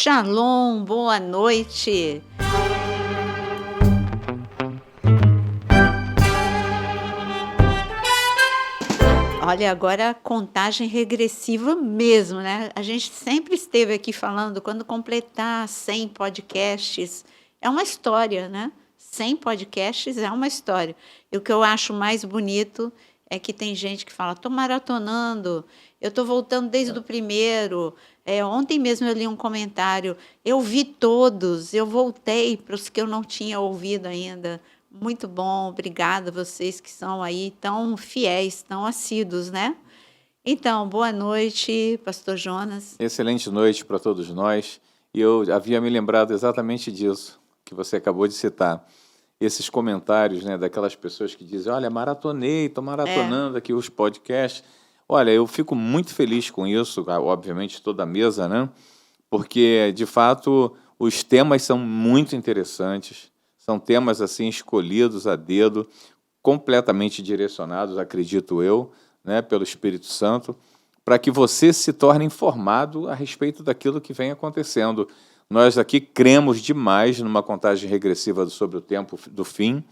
Shalom, boa noite. Olha, agora contagem regressiva mesmo, né? A gente sempre esteve aqui falando, quando completar 100 podcasts, é uma história, né? 100 podcasts é uma história. E o que eu acho mais bonito é que tem gente que fala, estou maratonando, eu estou voltando desde o primeiro. Ontem mesmo eu li um comentário, eu vi todos, eu voltei para os que eu não tinha ouvido ainda. Muito bom, obrigada a vocês que são aí tão fiéis, tão assíduos, né? Então, boa noite, pastor Jonas. Excelente noite para todos nós. E eu havia me lembrado exatamente disso que você acabou de citar. Esses comentários, né, daquelas pessoas que dizem, olha, maratonei, estou maratonando aqui os podcasts. Olha, eu fico muito feliz com isso, obviamente toda a mesa, né? Porque, de fato, os temas são muito interessantes. São temas assim escolhidos a dedo, completamente direcionados, acredito eu, né, pelo Espírito Santo, para que você se torne informado a respeito daquilo que vem acontecendo. Nós aqui cremos demais numa contagem regressiva sobre o tempo do fim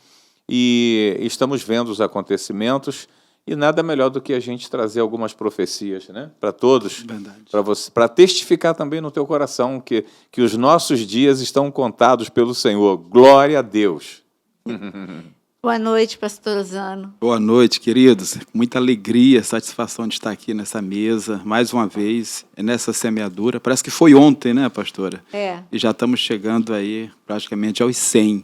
e estamos vendo os acontecimentos e nada melhor do que a gente trazer algumas profecias, né, para todos, para você, para testificar também no teu coração que os nossos dias estão contados pelo Senhor. Glória a Deus. Boa noite, pastor Zano. Boa noite, queridos. Muita alegria, satisfação de estar aqui nessa mesa, mais uma vez, nessa semeadura. Parece que foi ontem, né, pastora? E já estamos chegando aí praticamente aos 100.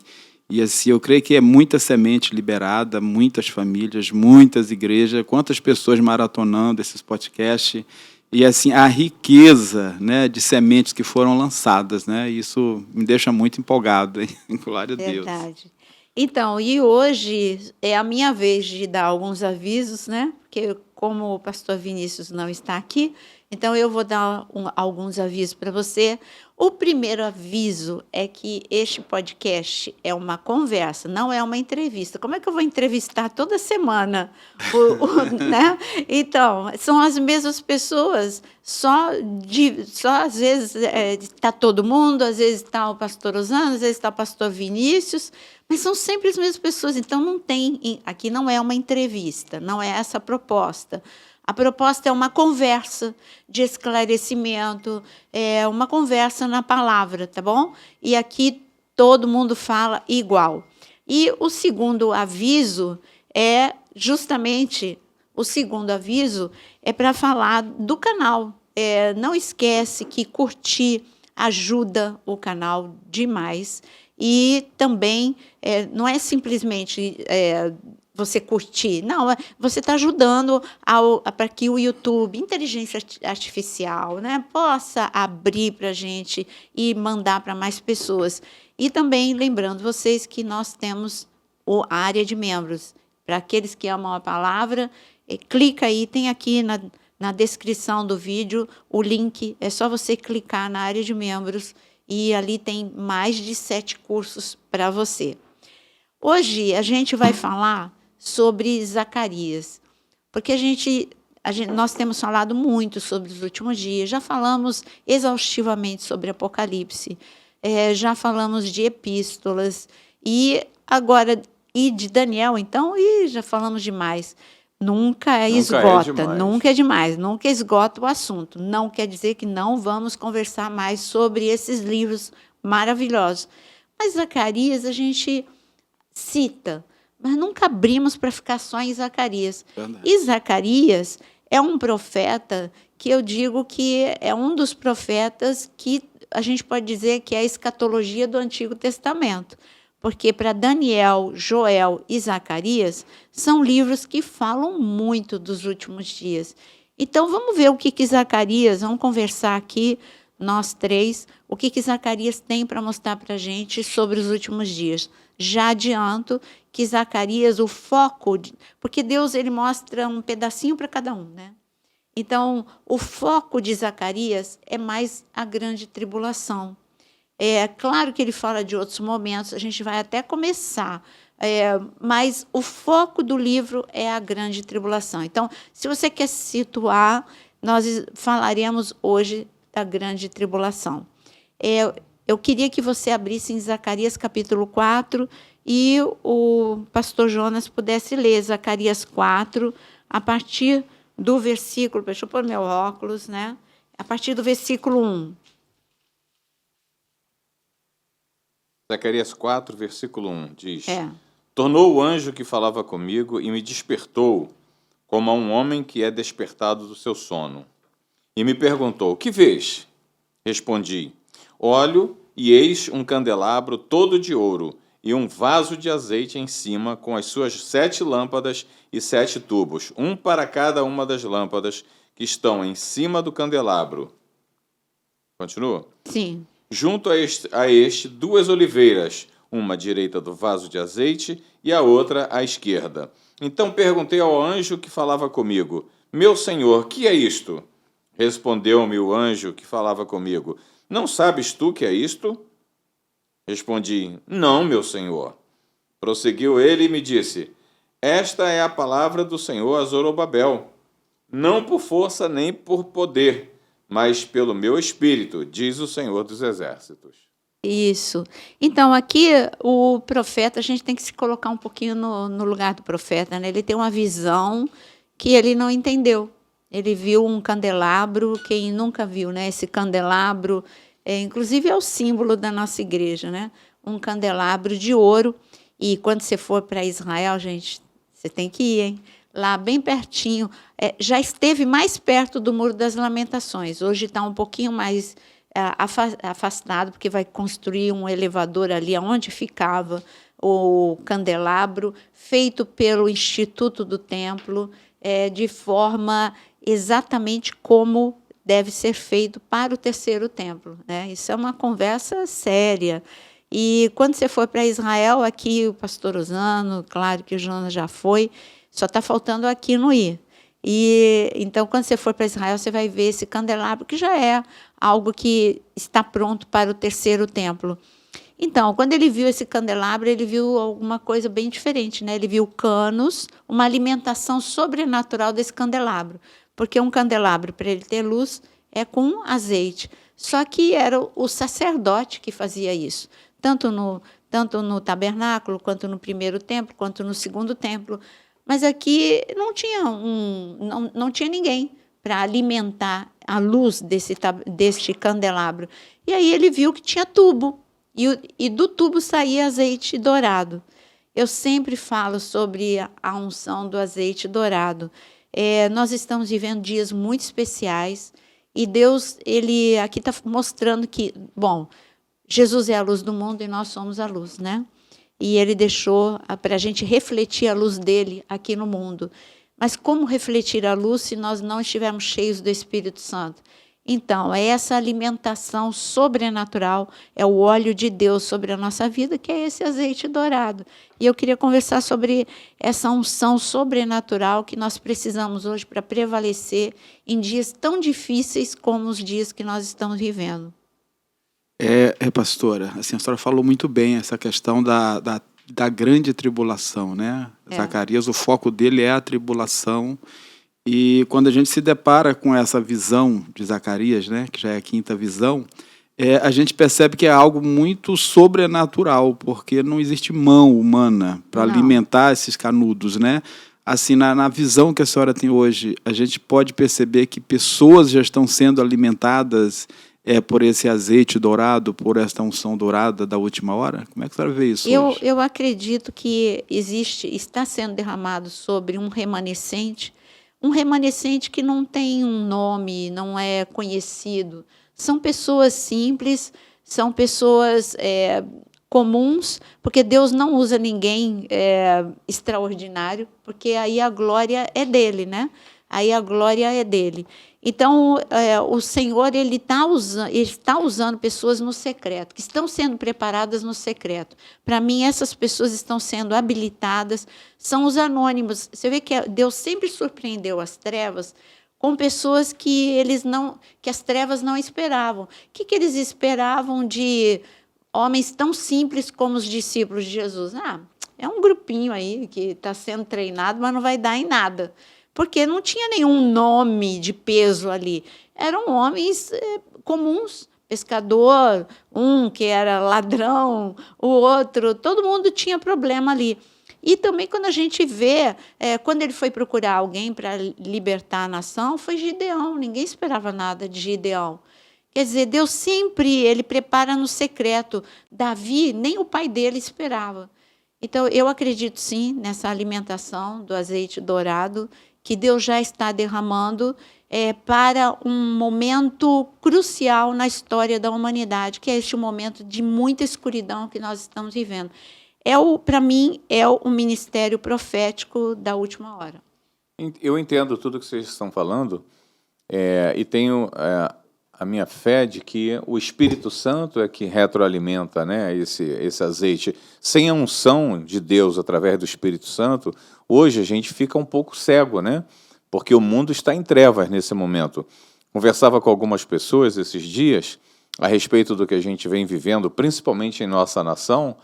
E assim, eu creio que é muita semente liberada, muitas famílias, muitas igrejas, quantas pessoas maratonando esses podcasts. E assim, a riqueza, né, de sementes que foram lançadas, né? Isso me deixa muito empolgado, hein? Glória a Deus. Verdade. Então, e hoje é a minha vez de dar alguns avisos, né? Porque como o pastor Vinícius não está aqui, então eu vou dar alguns avisos para você. O primeiro aviso é que este podcast é uma conversa, não é uma entrevista. Como é que eu vou entrevistar toda semana? Né? Então, são as mesmas pessoas, só às vezes está todo mundo, às vezes está o pastor Osano, às vezes está o pastor Vinícius, mas são sempre as mesmas pessoas. Então, não tem, aqui não é uma entrevista, não é essa a proposta. A proposta é uma conversa de esclarecimento, é uma conversa na palavra, tá bom? E aqui todo mundo fala igual. E o segundo aviso é justamente, para falar do canal. Não esquece que curtir ajuda o canal demais. E também não é simplesmente você curtir, não, você está ajudando para que o YouTube, inteligência artificial, né, possa abrir para a gente e mandar para mais pessoas. E também lembrando vocês que nós temos a área de membros. Para aqueles que amam a palavra, clica aí, tem aqui na descrição do vídeo o link, é só você clicar na área de membros e ali tem mais de 7 cursos para você. Hoje a gente vai falar sobre Zacarias, porque nós temos falado muito sobre os últimos dias, já falamos exaustivamente sobre Apocalipse, já falamos de epístolas, e agora, e de Daniel, então, já falamos demais. Nunca esgota o assunto. Não quer dizer que não vamos conversar mais sobre esses livros maravilhosos. Mas Zacarias a gente cita, mas nunca abrimos para ficar só em Zacarias. Verdade. E Zacarias é um profeta que eu digo que é um dos profetas que a gente pode dizer que é a escatologia do Antigo Testamento. Porque para Daniel, Joel e Zacarias são livros que falam muito dos últimos dias. Então, vamos ver o que Zacarias, vamos conversar aqui, nós três, o que Zacarias tem para mostrar para a gente sobre os últimos dias. Já adianto que Zacarias, o foco, porque Deus ele mostra um pedacinho para cada um, né? Então, o foco de Zacarias é mais a grande tribulação. É claro que ele fala de outros momentos, a gente vai até começar, mas o foco do livro é a grande tribulação. Então, se você quer se situar, nós falaremos hoje da grande tribulação. Eu queria que você abrisse em Zacarias capítulo 4 e o pastor Jonas pudesse ler Zacarias 4, a partir do versículo, deixa eu pôr meu óculos, né? A partir do versículo 1. Zacarias 4, versículo 1, diz: Tornou o anjo que falava comigo e me despertou, como a um homem que é despertado do seu sono. E me perguntou: que vês? Respondi: olho, e eis um candelabro todo de ouro, e um vaso de azeite em cima, com as suas 7 lâmpadas e 7 tubos, um para cada uma das lâmpadas que estão em cima do candelabro. Continua? Sim. Junto a este 2 oliveiras, uma à direita do vaso de azeite e a outra à esquerda. Então perguntei ao anjo que falava comigo: meu senhor, que é isto? Respondeu-me o anjo que falava comigo: não sabes tu que é isto? Respondi: não, meu senhor. Prosseguiu ele e me disse: esta é a palavra do Senhor a Zorobabel, não por força nem por poder, mas pelo meu espírito, diz o Senhor dos Exércitos. Isso. Então, aqui, o profeta, a gente tem que se colocar um pouquinho no lugar do profeta, né? Ele tem uma visão que ele não entendeu. Ele viu um candelabro, quem nunca viu, né? Esse candelabro, inclusive é o símbolo da nossa igreja, né? Um candelabro de ouro. E quando você for para Israel, gente, você tem que ir, hein? Lá bem pertinho, já esteve mais perto do Muro das Lamentações. Hoje está um pouquinho mais afastado, porque vai construir um elevador ali onde ficava o candelabro, feito pelo Instituto do Templo, de forma exatamente como deve ser feito para o terceiro templo, né? Isso é uma conversa séria. E quando você for para Israel, aqui o pastor Osano, claro que o Jonas já foi, só está faltando aqui no ir. E então, quando você for para Israel, você vai ver esse candelabro, que já é algo que está pronto para o terceiro templo. Então, quando ele viu esse candelabro, ele viu alguma coisa bem diferente, né? Ele viu canos, uma alimentação sobrenatural desse candelabro, porque um candelabro, para ele ter luz, é com azeite. Só que era o sacerdote que fazia isso, tanto no tabernáculo, quanto no primeiro templo, quanto no segundo templo. Mas aqui não tinha ninguém para alimentar a luz deste candelabro. E aí ele viu que tinha tubo, e do tubo saía azeite dourado. Eu sempre falo sobre a unção do azeite dourado. Nós estamos vivendo dias muito especiais, e Deus, ele aqui está mostrando que, bom, Jesus é a luz do mundo e nós somos a luz, né? E ele deixou para a gente refletir a luz dele aqui no mundo. Mas como refletir a luz se nós não estivermos cheios do Espírito Santo? Então, é essa alimentação sobrenatural, é o óleo de Deus sobre a nossa vida, que é esse azeite dourado. E eu queria conversar sobre essa unção sobrenatural que nós precisamos hoje para prevalecer em dias tão difíceis como os dias que nós estamos vivendo. Pastora, assim, a senhora falou muito bem essa questão da grande tribulação, né? Zacarias, o foco dele é a tribulação. E quando a gente se depara com essa visão de Zacarias, né, que já é a 5ª visão, a gente percebe que é algo muito sobrenatural, porque não existe mão humana para alimentar esses canudos, né? Assim, na visão que a senhora tem hoje, a gente pode perceber que pessoas já estão sendo alimentadas por esse azeite dourado, por esta unção dourada da última hora? Como é que a senhora vê isso hoje? Eu acredito que está sendo derramado sobre um remanescente que não tem um nome, não é conhecido. São pessoas simples, são pessoas comuns, porque Deus não usa ninguém extraordinário, porque aí a glória é dele, né? Aí a glória é dele. Então, o Senhor ele está usando pessoas no secreto, que estão sendo preparadas no secreto. Para mim, essas pessoas estão sendo habilitadas, são os anônimos. Você vê que Deus sempre surpreendeu as trevas com pessoas que as trevas não esperavam. O que eles esperavam de homens tão simples como os discípulos de Jesus? É um grupinho aí que está sendo treinado, mas não vai dar em nada. Porque não tinha nenhum nome de peso ali. Eram homens comuns, pescador, um que era ladrão, o outro, todo mundo tinha problema ali. E também quando a gente vê, quando ele foi procurar alguém para libertar a nação, foi Gideão, ninguém esperava nada de Gideão. Quer dizer, Deus sempre ele prepara no secreto. Davi, nem o pai dele esperava. Então, eu acredito sim nessa alimentação do azeite dourado, que Deus já está derramando para um momento crucial na história da humanidade, que é este momento de muita escuridão que nós estamos vivendo. Para mim, é o ministério profético da última hora. Eu entendo tudo que vocês estão falando e tenho a minha fé de que o Espírito Santo é que retroalimenta, né, esse azeite. Sem a unção de Deus através do Espírito Santo, hoje a gente fica um pouco cego, né? Porque o mundo está em trevas nesse momento. Conversava com algumas pessoas esses dias a respeito do que a gente vem vivendo, principalmente em nossa nação.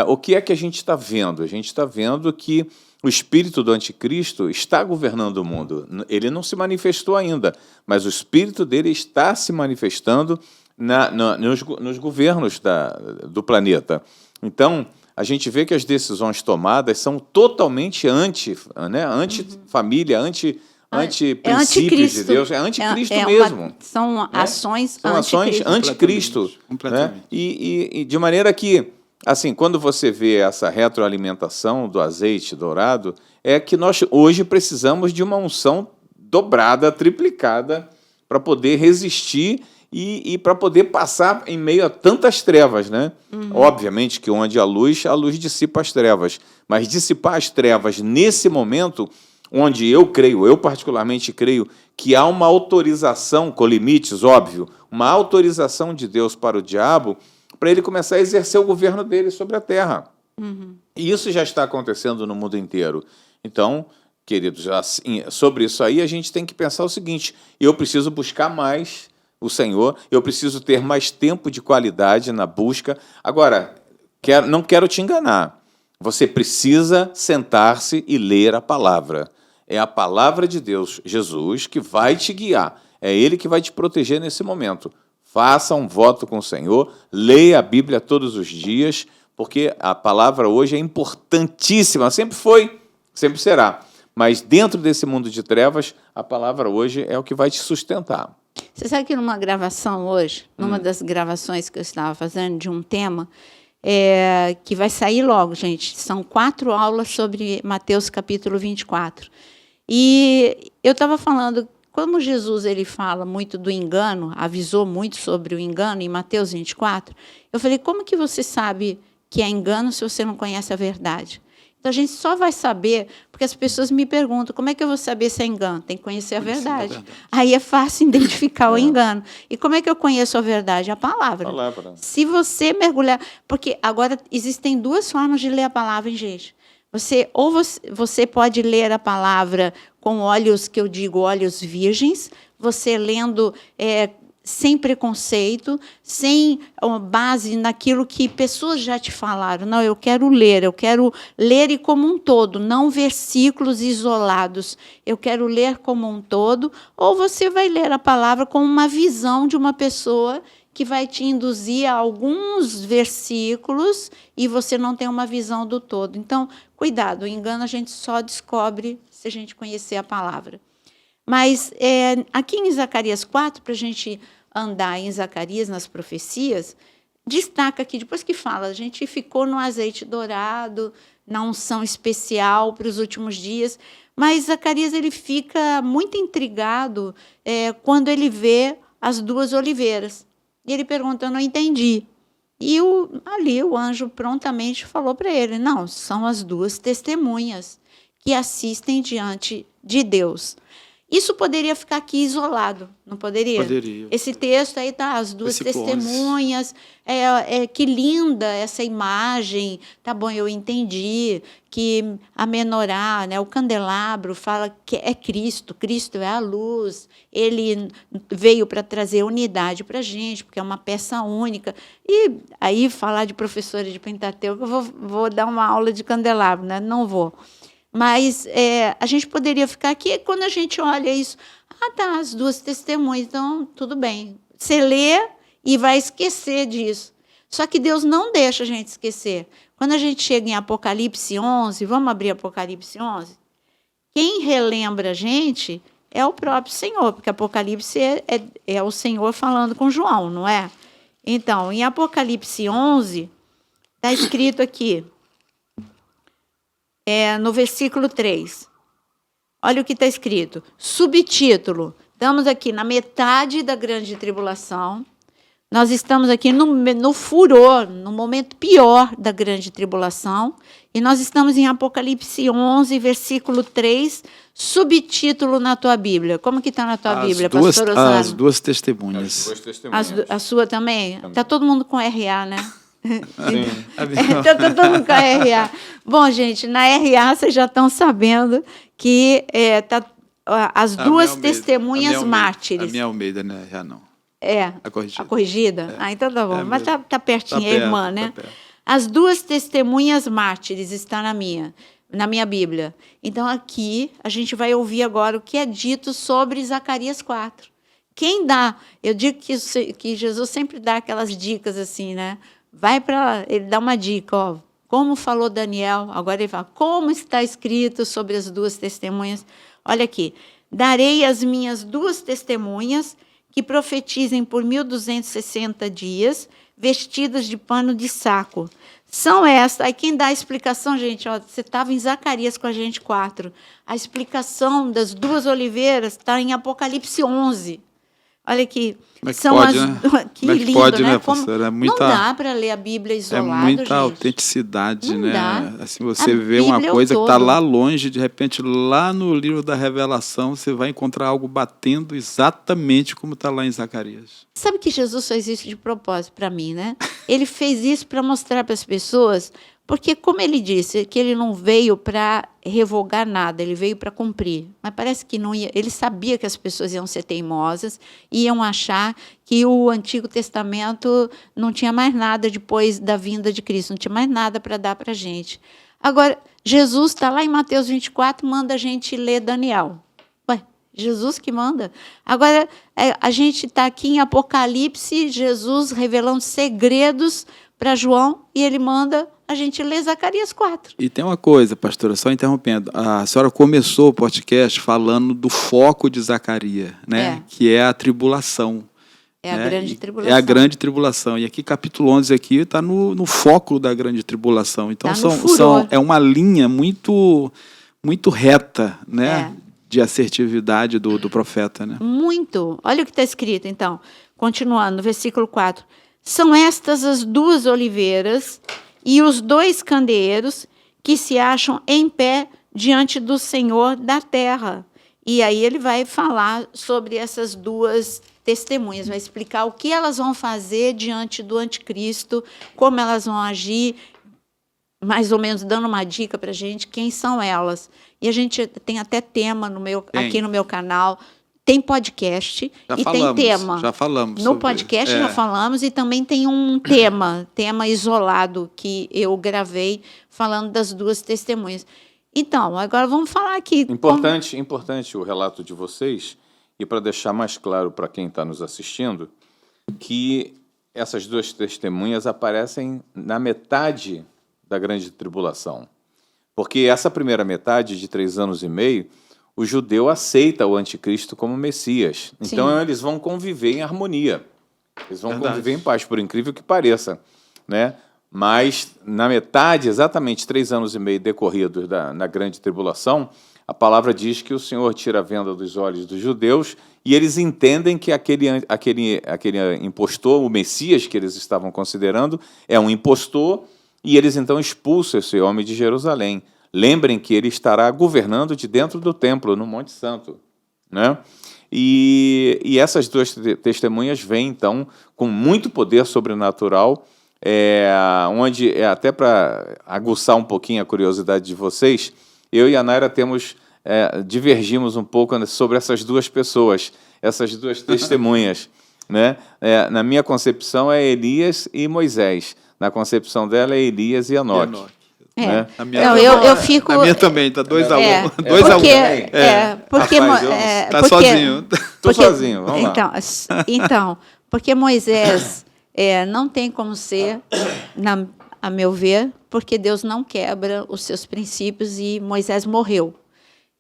O que é que a gente está vendo? A gente está vendo que o espírito do anticristo está governando o mundo. Ele não se manifestou ainda, mas o espírito dele está se manifestando nos governos do planeta. Então, a gente vê que as decisões tomadas são totalmente anti-família, anti-princípios de Deus. É anticristo mesmo. São ações anticristo. Né? E de maneira que, assim, quando você vê essa retroalimentação do azeite dourado, é que nós hoje precisamos de uma unção dobrada, triplicada, para poder resistir e para poder passar em meio a tantas trevas, né? Obviamente que onde há luz dissipa as trevas. Mas dissipar as trevas nesse momento, onde eu particularmente creio, que há uma autorização, com limites, óbvio, uma autorização de Deus para o diabo, para ele começar a exercer o governo dele sobre a terra. E isso já está acontecendo no mundo inteiro. Então, queridos, assim, sobre isso aí a gente tem que pensar o seguinte: eu preciso buscar mais o Senhor, eu preciso ter mais tempo de qualidade na busca. Agora, não quero te enganar, você precisa sentar-se e ler a palavra. É a palavra de Deus, Jesus, que vai te guiar, é Ele que vai te proteger nesse momento. Faça um voto com o Senhor, leia a Bíblia todos os dias, porque a palavra hoje é importantíssima, sempre foi, sempre será. Mas dentro desse mundo de trevas, a palavra hoje é o que vai te sustentar. Você sabe que numa gravação hoje, numa das gravações que eu estava fazendo de um tema, que vai sair logo, gente, são 4 aulas sobre Mateus capítulo 24. E eu estava falando, como Jesus ele fala muito do engano, avisou muito sobre o engano em Mateus 24, eu falei, como que você sabe que é engano se você não conhece a verdade? Então, a gente só vai saber, porque as pessoas me perguntam, como é que eu vou saber se é engano? Tem que conhecer a verdade. Aí é fácil identificar o engano. E como é que eu conheço a verdade? A palavra. Se você mergulhar... Porque agora existem 2 formas de ler a palavra, hein, gente? Você pode ler a palavra com olhos, que eu digo, olhos virgens, você lendo... sem preconceito, sem base naquilo que pessoas já te falaram. Não, eu quero ler e como um todo, não versículos isolados. Eu quero ler como um todo, ou você vai ler a palavra com uma visão de uma pessoa que vai te induzir a alguns versículos e você não tem uma visão do todo. Então, cuidado, o engano a gente só descobre se a gente conhecer a palavra. Mas aqui em Zacarias 4, para a gente andar em Zacarias, nas profecias, destaca aqui, depois que fala, a gente ficou no azeite dourado, na unção especial para os últimos dias, mas Zacarias ele fica muito intrigado quando ele vê as 2 oliveiras. E ele pergunta, eu não entendi. E ali o anjo prontamente falou para ele, não, são as 2 testemunhas que assistem diante de Deus. Isso poderia ficar aqui isolado, não poderia? Poderia. Esse texto aí está, as 2 testemunhas, que linda essa imagem. Tá bom, eu entendi que a menorá, né, o candelabro, fala que é Cristo é a luz, ele veio para trazer unidade para a gente, porque é uma peça única. E aí, falar de professora de Pentateuco, eu vou dar uma aula de candelabro, né? Não vou. Mas a gente poderia ficar aqui, quando a gente olha isso, tá, as 2 testemunhas, então tudo bem. Você lê e vai esquecer disso. Só que Deus não deixa a gente esquecer. Quando a gente chega em Apocalipse 11, vamos abrir Apocalipse 11? Quem relembra a gente é o próprio Senhor, porque Apocalipse é o Senhor falando com João, não é? Então, em Apocalipse 11, está escrito aqui, no versículo 3. Olha o que está escrito. Subtítulo. Estamos aqui na metade da grande tribulação. Nós estamos aqui no furor, no momento pior da grande tribulação. E nós estamos em Apocalipse 11, versículo 3, subtítulo na tua Bíblia. Como que está na tua Bíblia, pastor Osório? As duas testemunhas. As duas testemunhas. A sua também? Está todo mundo com RA, né? Sim. Está todo mundo com RA. Bom, gente, na RA vocês já estão sabendo que as duas testemunhas mártires. A minha Almeida, né? Já não. A corrigida? Então tá bom. Mas tá pertinho, tá a irmã, né? Tá perto. As duas testemunhas mártires estão na minha Bíblia. Então, aqui, a gente vai ouvir agora o que é dito sobre Zacarias 4. Quem dá? Eu digo que Jesus sempre dá aquelas dicas assim, né? Ele dá uma dica, ó. Como falou Daniel, agora ele fala, como está escrito sobre as duas testemunhas. Olha aqui. Darei as minhas duas testemunhas que profetizem por 1260 dias, vestidas de pano de saco. São estas. Aí quem dá a explicação, gente, ó, você estava em Zacarias com a gente 4. A explicação das duas oliveiras está em Apocalipse 11. Olha aqui. Como é que pode, né? Que Como é que lindo, pode, né? pastor? Não dá para ler a Bíblia isolada, É muita gente. autenticidade, Não né? dá. Assim, você A vê uma Bíblia é o coisa que está todo. lá longe, de repente, lá no livro da Revelação, você vai encontrar algo batendo exatamente como está lá em Zacarias. Sabe que Jesus fez isso de propósito para mim, né? Ele fez isso para mostrar para as pessoas, porque, como ele disse, que ele não veio para revogar nada, ele veio para cumprir. Mas parece que não ia. Ele sabia que as pessoas iam ser teimosas, iam achar que o Antigo Testamento não tinha mais nada depois da vinda de Cristo, não tinha mais nada para dar para a gente. Agora, Jesus está lá em Mateus 24, manda a gente ler Daniel. Ué, Jesus que manda. Agora, a gente está aqui em Apocalipse, Jesus revelando segredos para João, e ele manda a gente ler Zacarias 4. E tem uma coisa, pastora, só interrompendo. A senhora começou o podcast falando do foco de Zacarias, né? Que é a tribulação. É a grande tribulação. É a grande tribulação. E aqui, capítulo 11, está no foco da grande tribulação. Então, é uma linha muito, muito reta, né? De assertividade do profeta, né? Muito. Olha o que está escrito, então. Continuando, no versículo 4. São estas as duas oliveiras e os dois candeeiros que se acham em pé diante do Senhor da terra. E aí ele vai falar sobre essas duas testemunhas, vai explicar o que elas vão fazer diante do anticristo, como elas vão agir, mais ou menos dando uma dica para a gente, quem são elas. E a gente tem até tema aqui no meu canal. Tem podcast tem tema. Já falamos. No podcast já falamos, e também tem um tema isolado que eu gravei falando das duas testemunhas. Então, agora vamos falar aqui. Importante o relato de vocês, e para deixar mais claro para quem está nos assistindo, que essas duas testemunhas aparecem na metade da grande tribulação. Porque essa primeira metade, de 3 anos e meio, o judeu aceita o anticristo como Messias. Então, Sim. Eles vão conviver em harmonia. Eles vão conviver em paz, por incrível que pareça, né? Mas, na metade, exatamente 3 anos e meio decorridos na grande tribulação, a palavra diz que o Senhor tira a venda dos olhos dos judeus, e eles entendem que aquele impostor, o Messias que eles estavam considerando, é um impostor, e eles então expulsam esse homem de Jerusalém. Lembrem que ele estará governando de dentro do templo, no Monte Santo, né? E essas duas testemunhas vêm, então, com muito poder sobrenatural, onde, até para aguçar um pouquinho a curiosidade de vocês, eu e a Naira divergimos um pouco sobre essas duas pessoas, essas duas testemunhas, né? Na minha concepção é Elias e Moisés, na concepção dela é Elias e Enoque. Né? Eu fico. A minha também, está 2 a 1. Porque Está sozinho. Estou sozinho, vamos lá. Então, Porque Moisés não tem como ser, a meu ver, porque Deus não quebra os seus princípios e Moisés morreu.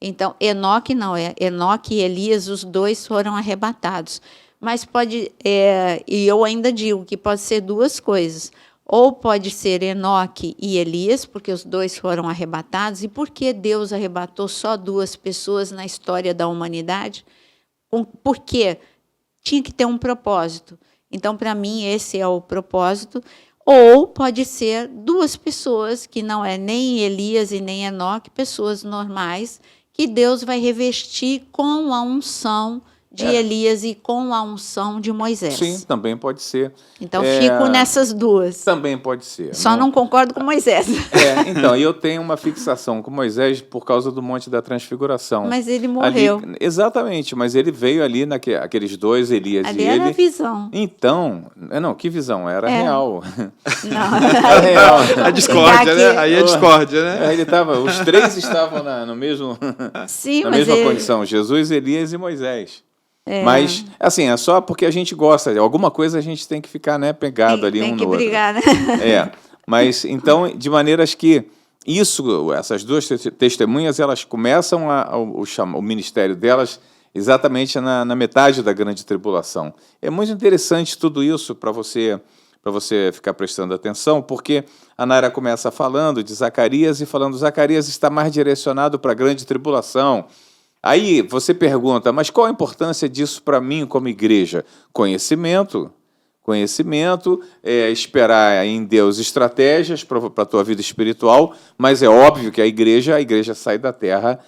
Então, Enoque não é. Enoque e Elias, os dois foram arrebatados. Mas pode, e eu ainda digo que pode ser duas coisas. Ou pode ser Enoque e Elias, porque os dois foram arrebatados. E por que Deus arrebatou só duas pessoas na história da humanidade? Porque tinha que ter um propósito. Então, para mim, esse é o propósito. Ou pode ser duas pessoas, que não é nem Elias e nem Enoque, pessoas normais, que Deus vai revestir com a unção de Elias e com a unção de Moisés. Sim, também pode ser. Então, fico nessas duas. Também pode ser. Só não concordo com Moisés. Então, eu tenho uma fixação com Moisés por causa do Monte da Transfiguração. Mas ele morreu. Ali, exatamente, mas ele veio ali, aqueles dois, Elias ali e ele. Era a visão. Então, não, que visão? Era real. Não. Era real. A discórdia, né? Aí a discórdia, né? Os três estavam no mesmo, Sim, na mas mesma condição, Jesus, Elias e Moisés. Mas, assim, é só porque a gente gosta. Alguma coisa a gente tem que ficar, né, pegado ali um no outro. Tem que brigar, né? Mas, então, de maneiras que essas duas testemunhas, elas começam o ministério delas exatamente na metade da grande tribulação. É muito interessante tudo isso para você ficar prestando atenção, porque a Naira começa falando de Zacarias e falando, Zacarias está mais direcionado para a grande tribulação. Aí você pergunta, mas qual a importância disso para mim como igreja? Conhecimento, esperar em Deus estratégias para a tua vida espiritual, mas é óbvio que a igreja sai da terra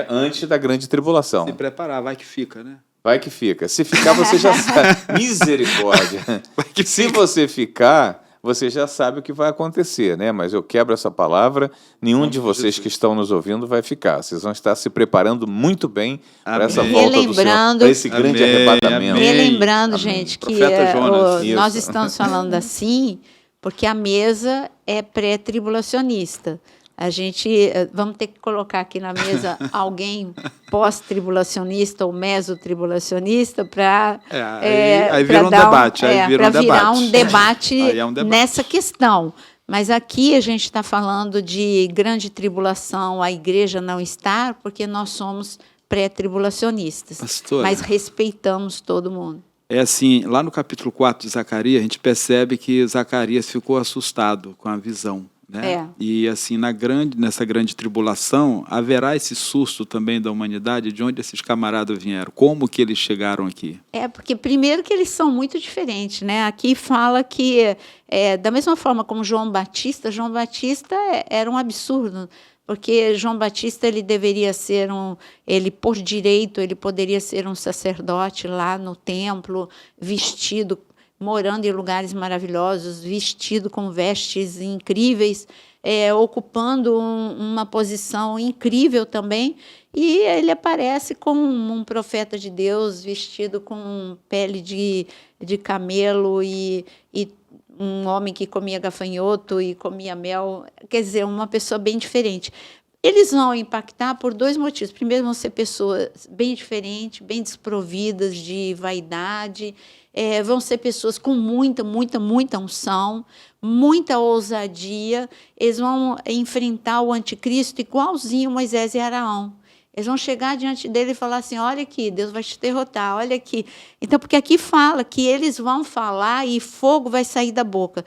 antes da grande tribulação. Se preparar, vai que fica, né? Vai que fica. Se ficar, você já sabe. Misericórdia. Se você ficar, você já sabe o que vai acontecer, né? Mas eu quebro essa palavra. Nenhum de vocês que estão nos ouvindo vai ficar. Vocês vão estar se preparando muito bem para essa volta do Senhor, para esse grande arrebatamento. Relembrando, gente, que nós estamos falando assim porque a mesa é pré-tribulacionista. A gente vamos ter que colocar aqui na mesa alguém pós-tribulacionista ou mesotribulacionista para aí vira um debate, virar um debate nessa questão. Mas aqui a gente está falando de grande tribulação, a igreja não está, porque nós somos pré-tribulacionistas. Pastora, mas respeitamos todo mundo. É assim, lá no capítulo 4 de Zacarias, a gente percebe que Zacarias ficou assustado com a visão. Né? E assim, nessa grande tribulação, haverá esse susto também da humanidade, de onde esses camaradas vieram, como que eles chegaram aqui? Porque primeiro que eles são muito diferentes, né? Aqui fala que, da mesma forma como João Batista era um absurdo, porque João Batista ele deveria ser ele por direito, ele poderia ser um sacerdote lá no templo, vestido, morando em lugares maravilhosos, vestido com vestes incríveis, ocupando uma posição incrível também, e ele aparece como um profeta de Deus, vestido com pele de camelo e um homem que comia gafanhoto e comia mel, quer dizer, uma pessoa bem diferente. Eles vão impactar por dois motivos. Primeiro, vão ser pessoas bem diferentes, bem desprovidas de vaidade, vão ser pessoas com muita unção, muita ousadia. Eles vão enfrentar o anticristo igualzinho Moisés e Araão. Eles vão chegar diante dele e falar assim, olha aqui, Deus vai te derrotar, olha aqui. Então, porque aqui fala que eles vão falar e fogo vai sair da boca.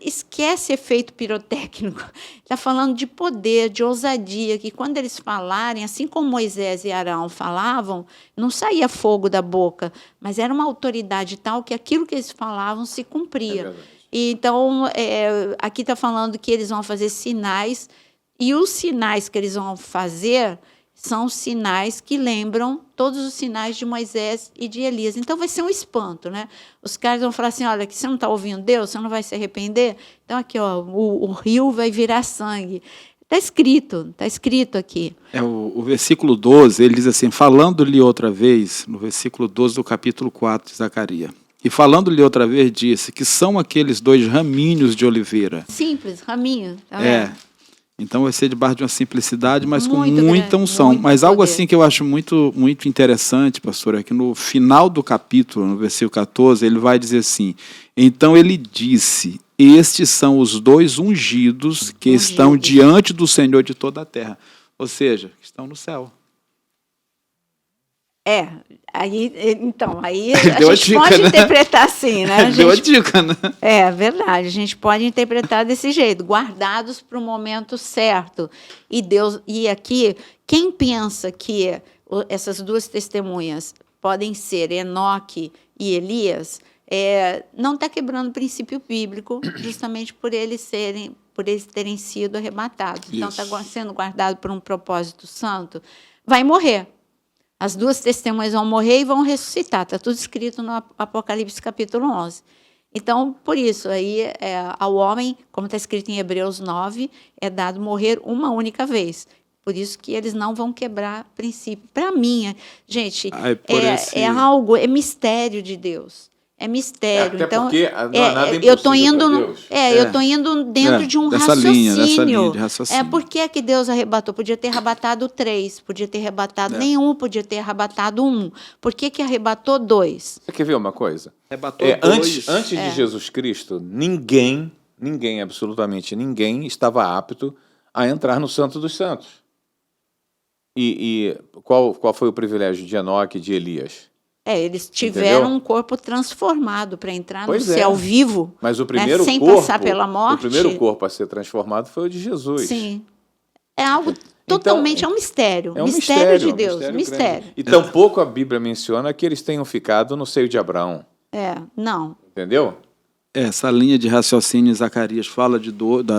Esquece efeito pirotécnico. Está falando de poder, de ousadia, que quando eles falarem, assim como Moisés e Arão falavam, não saía fogo da boca, mas era uma autoridade tal que aquilo que eles falavam se cumpria. Então, aqui está falando que eles vão fazer sinais, e os sinais que eles vão fazer são sinais que lembram todos os sinais de Moisés e de Elias. Então, vai ser um espanto, né? Os caras vão falar assim, olha, que você não está ouvindo Deus, você não vai se arrepender? Então, aqui, o rio vai virar sangue. Está escrito aqui. O versículo 12, ele diz assim, falando-lhe outra vez, no versículo 12 do capítulo 4 de Zacarias, e falando-lhe outra vez, disse que são aqueles dois raminhos de oliveira. Simples, raminho. Tá vendo? Então vai ser debaixo de uma simplicidade, mas com Muito muita grande, unção. muito Mas algo poder. assim que eu acho muito, muito interessante, pastor, é que no final do capítulo, no versículo 14, ele vai dizer assim: então ele disse, estes são os 2 ungidos que estão diante do Senhor de toda a terra. Ou seja, que estão no céu. Aí a Deu a gente dica, pode né? interpretar assim, né? Deu a dica, né? É verdade, a gente pode interpretar desse jeito, guardados para o momento certo. E aqui, quem pensa que essas 2 testemunhas podem ser Enoque e Elias, não está quebrando o princípio bíblico, justamente por eles terem sido arrebatados. Então, está sendo guardado por um propósito santo, vai morrer. As 2 testemunhas vão morrer e vão ressuscitar. Está tudo escrito no Apocalipse capítulo 11. Então, por isso, aí ao homem, como está escrito em Hebreus 9, é dado morrer uma única vez. Por isso que eles não vão quebrar princípio. Para mim, gente, é mistério de Deus. É mistério. Até então, porque não há nada eu estou impossível indo, para Deus. eu estou indo dentro de um dessa raciocínio. linha de raciocínio. Por que Deus arrebatou? Podia ter arrebatado 3, podia ter arrebatado nenhum, podia ter arrebatado 1. Por que arrebatou 2? Você quer ver uma coisa? Arrebatou 2. Antes de Jesus Cristo, ninguém, absolutamente ninguém, estava apto a entrar no Santo dos Santos. E qual foi o privilégio de Enoque e de Elias? Eles tiveram um corpo transformado para entrar no céu vivo, mas o primeiro sem corpo, passar pela morte. O primeiro corpo a ser transformado foi o de Jesus. Sim. É algo totalmente, é um mistério. É um mistério de Deus, mistério. E tampouco a Bíblia menciona que eles tenham ficado no seio de Abraão. Não. Entendeu? Essa linha de raciocínio, Zacarias fala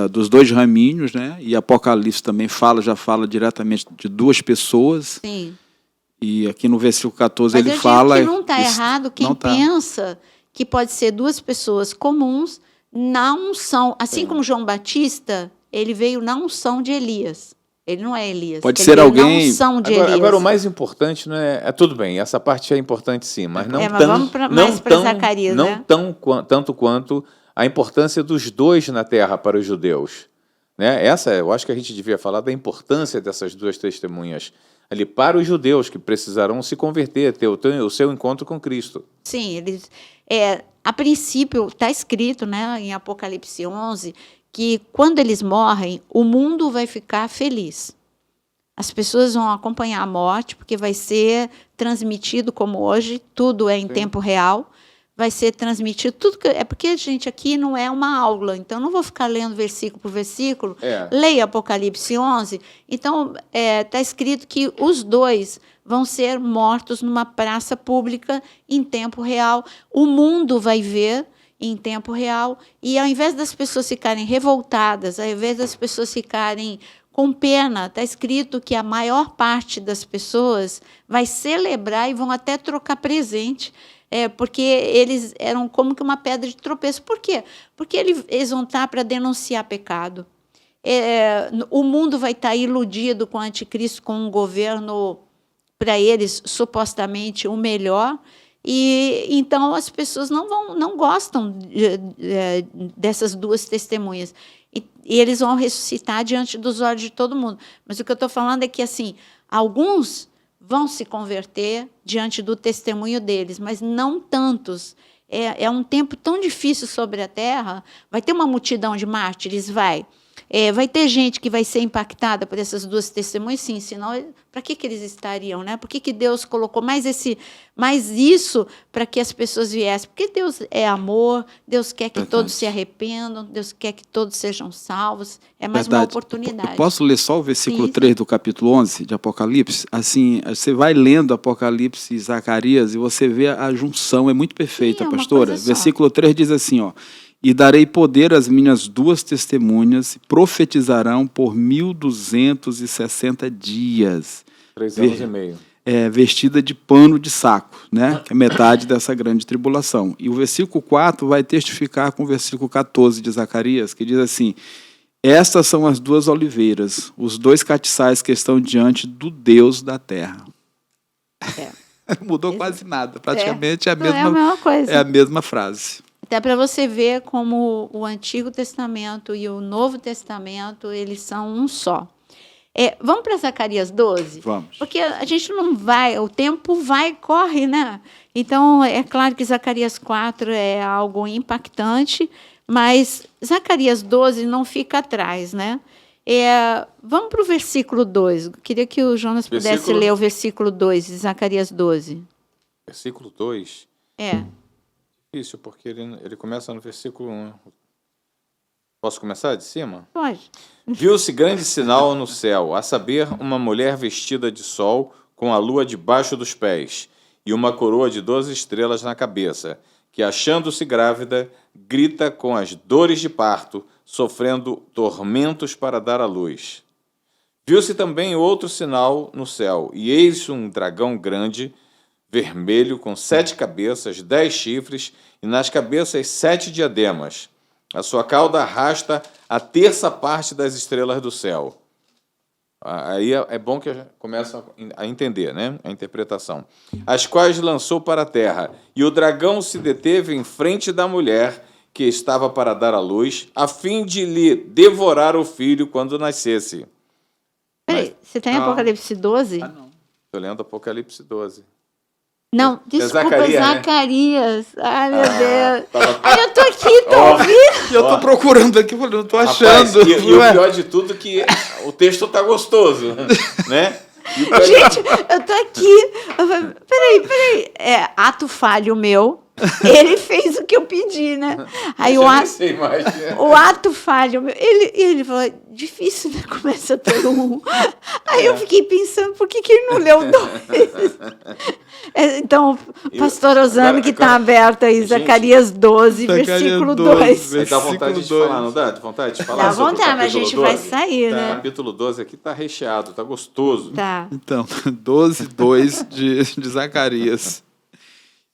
dos 2 raminhos, né? E Apocalipse também já fala diretamente de 2 pessoas. Sim. E aqui no versículo 14 Mas ele fala... Mas não está errado quem pensa que pode ser 2 pessoas comuns na unção. Assim como João Batista, ele veio na unção de Elias. Ele não é Elias. Pode ser alguém... Na unção de Elias. Agora, o mais importante não é... Tudo bem, essa parte é importante sim, mas não vamos para Zacarias, não tanto quanto a importância dos 2 na terra para os judeus. Né? Eu acho que a gente devia falar da importância dessas 2 testemunhas ali para os judeus que precisarão se converter, ter o seu encontro com Cristo. Sim, eles, a princípio está escrito, né, em Apocalipse 11, que quando eles morrem, o mundo vai ficar feliz. As pessoas vão acompanhar a morte, porque vai ser transmitido como hoje, tudo é em tempo real, vai ser transmitido tudo porque, gente, aqui não é uma aula, então não vou ficar lendo versículo por versículo. Leia Apocalipse 11. Então está escrito que os 2 vão ser mortos numa praça pública em tempo real. O mundo vai ver em tempo real e, ao invés das pessoas ficarem revoltadas, ao invés das pessoas ficarem com pena, está escrito que a maior parte das pessoas vai celebrar e vão até trocar presente. Porque eles eram como que uma pedra de tropeço. Por quê? Porque eles vão estar para denunciar pecado. O mundo vai estar iludido com o anticristo, com um governo, para eles, supostamente, o melhor. E então as pessoas não gostam dessas 2 testemunhas. E eles vão ressuscitar diante dos olhos de todo mundo. Mas o que eu estou falando é que, assim, alguns vão se converter diante do testemunho deles, mas não tantos. É um tempo tão difícil sobre a terra, vai ter uma multidão de mártires, vai ter gente que vai ser impactada por essas 2 testemunhas, sim, senão, para que eles estariam? Né? Por que Deus colocou mais isso para que as pessoas viessem? Porque Deus é amor, Deus quer que todos se arrependam, Deus quer que todos sejam salvos, é mais uma oportunidade. Posso ler só o versículo 3 do capítulo 11 de Apocalipse? Assim, você vai lendo Apocalipse e Zacarias e você vê a junção, é muito perfeita, pastora. Versículo 3 diz assim, ó: e darei poder às minhas 2 testemunhas, profetizarão por 1260 dias. 3 anos e meio. Vestida de pano de saco, né? Que é metade dessa grande tribulação. E o versículo 4 vai testificar com o versículo 14 de Zacarias, que diz assim: estas são as 2 oliveiras, os 2 castiçais que estão diante do Deus da terra. Mudou quase nada, praticamente é a mesma coisa. É a mesma frase. Até para você ver como o Antigo Testamento e o Novo Testamento, eles são um só. Vamos para Zacarias 12? Vamos. Porque a gente não vai, o tempo vai e corre, né? Então, é claro que Zacarias 4 é algo impactante, mas Zacarias 12 não fica atrás, né? Vamos para o versículo 2. Queria que o Jonas pudesse ler o versículo 2 de Zacarias 12. Versículo 2? É. Difícil, porque ele começa no versículo 1. Posso começar de cima? Pode. Viu-se grande sinal no céu, a saber, uma mulher vestida de sol, com a lua debaixo dos pés, e uma coroa de 12 estrelas na cabeça, que, achando-se grávida, grita com as dores de parto, sofrendo tormentos para dar à luz. Viu-se também outro sinal no céu, e eis um dragão grande, vermelho, com 7 cabeças, 10 chifres, e nas cabeças 7 diademas. A sua cauda arrasta a terça parte das estrelas do céu. Aí é bom que começa a entender, né? A interpretação. As quais lançou para a terra, e o dragão se deteve em frente da mulher que estava para dar à luz, a fim de lhe devorar o filho quando nascesse. Peraí, você tem Apocalipse 12? Não. Estou lendo Apocalipse 12. Não, desculpa, Zacarias, Zacarias. Ai, meu Deus. Tava... Ai, eu tô aqui, tô ouvindo. Eu tô procurando aqui, não tô achando. Rapaz, e o pior de tudo é que o texto tá gostoso, né? Gente, eu tô aqui. Eu falei, peraí. Ato falho meu. Ele fez o que eu pedi, né? Aí o ato falho meu. Ele falou, difícil, né? Começa pelo 1. Aí eu fiquei pensando, por que ele não leu 2? Então, pastor Osano, que está aberto aí, Zacarias 12, versículo 2. Dá vontade de falar, não dá? Dá vontade de falar? Dá vontade, mas a gente 12? vai sair, Tá. né? O capítulo 12 aqui está recheado, está gostoso. Tá. Então, 12:2 de Zacarias.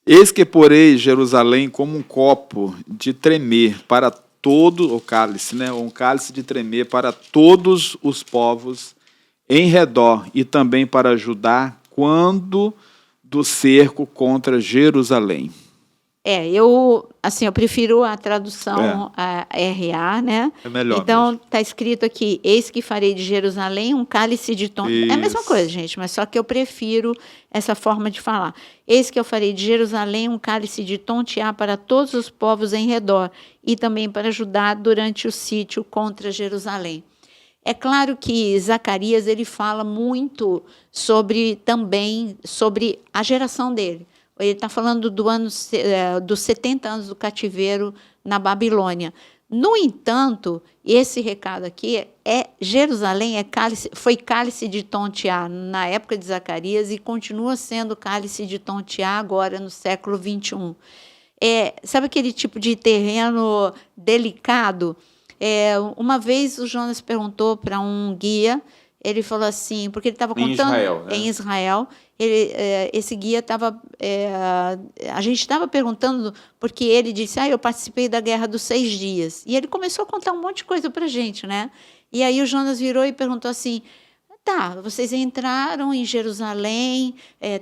Eis que porei Jerusalém como um copo de tremer para todo o cálice, né? Um cálice de tremer para todos os povos em redor e também para Judá quando do cerco contra Jerusalém. Eu prefiro a tradução a RA, né? É melhor. Então, está escrito aqui, eis que farei de Jerusalém um cálice de tom. É a mesma coisa, gente, mas só que eu prefiro essa forma de falar. Eis que eu farei de Jerusalém um cálice de tontear para todos os povos em redor e também para Judá durante o sítio contra Jerusalém. É claro que Zacarias ele fala muito sobre a geração dele. Ele está falando dos 70 anos do cativeiro na Babilônia. No entanto, esse recado aqui Jerusalém foi cálice de tontear na época de Zacarias e continua sendo cálice de tontear agora no século 21. Sabe aquele tipo de terreno delicado? Uma vez o Jonas perguntou para um guia, ele falou assim, porque ele estava contando... Em Israel, esse guia estava... a gente estava perguntando, porque ele disse, eu participei da Guerra dos 6 Dias. E ele começou a contar um monte de coisa para a gente, né? E aí o Jonas virou e perguntou assim, vocês entraram em Jerusalém,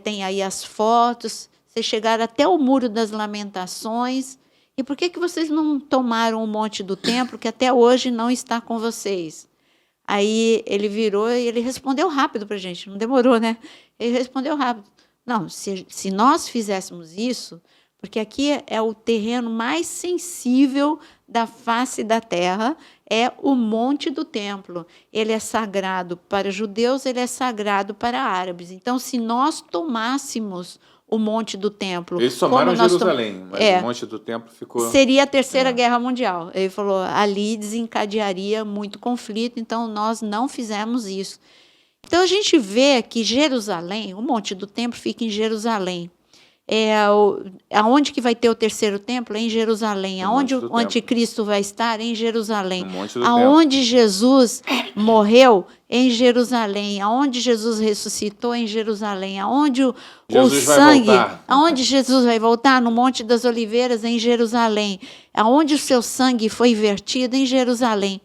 tem aí as fotos, vocês chegaram até o Muro das Lamentações, e por que vocês não tomaram o Monte do Templo, que até hoje não está com vocês? Aí ele virou e ele respondeu rápido para a gente, não demorou, né? Ele respondeu rápido. Não, se nós fizéssemos isso, porque aqui é o terreno mais sensível da face da terra, é o Monte do Templo. Ele é sagrado para judeus, ele é sagrado para árabes. Então, se nós tomássemos o Monte do Templo... Eles tomaram Jerusalém, mas o Monte do Templo ficou... Seria a Terceira Guerra Mundial. Ele falou, ali desencadearia muito conflito, então nós não fizemos isso. Então, a gente vê que Jerusalém, o Monte do Templo fica em Jerusalém. Aonde que vai ter o terceiro templo? Em Jerusalém. Aonde o anticristo vai estar? Em Jerusalém. Aonde Jesus morreu? Em Jerusalém. Aonde Jesus ressuscitou? Em Jerusalém. Aonde o sangue? Aonde Jesus vai voltar? No Monte das Oliveiras, em Jerusalém. Aonde o seu sangue foi vertido? Em Jerusalém.